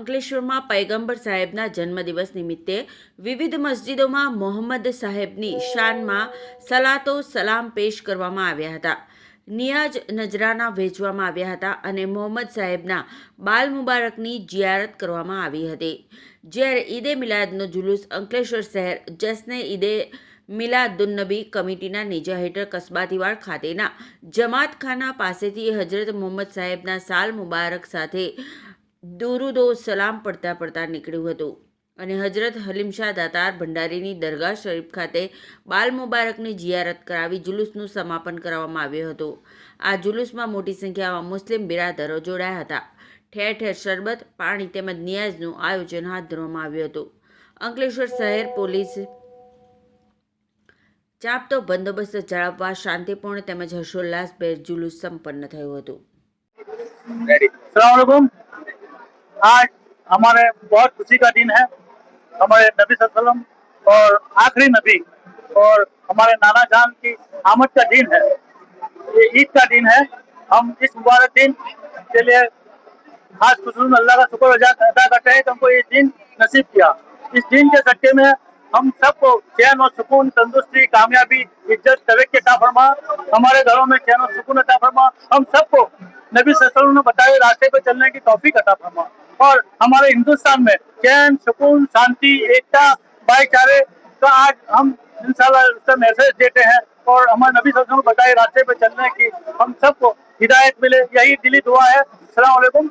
અંકલેશ્વરમાં પૈગંબર સાહેબના જન્મદિવસ નિમિત્તે વિવિધ મસ્જિદોમાં મોહમ્મદ સાહેબની શાનમાં સલાતો સલામ પેશ કરવામાં આવ્યા હતા. નિયાજ નજરાના વહેંચવામાં આવ્યા હતા અને મોહમ્મદ સાહેબના બાલ મુબારકની જિયારત કરવામાં આવી હતી. જ્યારે ઈદે મિલાદનો જુલુસ અંકલેશ્વર શહેર જશ્ને ઈદે મિલાદુન્નબી કમિટીના નેજા હેઠળ કસ્બાતીવાડ ખાતેના જમાતખાના પાસેથી હજરત મોહમ્મદ સાહેબના સાલ મુબારક સાથે દુરુદો સલામ પડતા નીકળ્યું હતું અને હજરત હલીમશાહ દાતાર ભંડારીની દરગાહ શરીફ ખાતે બાલ મુબારકની જિયારત કરાવી જુલુસનું સમાપન કરવામાં આવ્યું હતું. આ જુલુસમાં મોટી સંખ્યામાં મુસ્લિમ બિરાદરો જોડાયા હતા. ઠેર ઠેર શરબત, પાણી તેમજ નિયાઝનું આયોજન હાથ ધરવામાં આવ્યું હતું. અંકલેશ્વર શહેર પોલીસ ચાપતો બંદોબસ્ત જાળવવા શાંતિપૂર્ણ તેમજ હર્ષોલ્લાસભેર જુલુસ સંપન્ન થયું હતું. आज हमारे बहुत खुशी का दिन है. हमारे नबी सल्लल्लाहु अलैहि वसल्लम और आखिरी नबी और हमारे नाना जान की आमद का दिन है. ये ईद का दिन है. हम इस मुबारक दिन के लिए खास खुशून अल्लाह का शुक्र अदा करते हैं कि हमको ये दिन नसीब किया. इस दिन के सदके में हम सबको चैन और सुकून, तंदुरुस्ती, कामयाबी, इज्जत, तरक्की अता फरमा. हमारे घरों में चैन और सुकून अता फरमा. हम सबको नबी सल्लल्लाहु अलैहि वसल्लम ने बताए रास्ते पर चलने की तौफीक अता फरमा और हमारे हिंदुस्तान में चैन, सुकून, शांति, एकता, भाईचारे का आज हम इंशाल्लाह उसका मैसेज देते हैं और हमारे नबी सल्लल्लाहु अलैहि वसल्लम बताए रास्ते पर चलने की हम सबको हिदायत मिले, यही दिली दुआ है. अस्सलाम वालेकुम.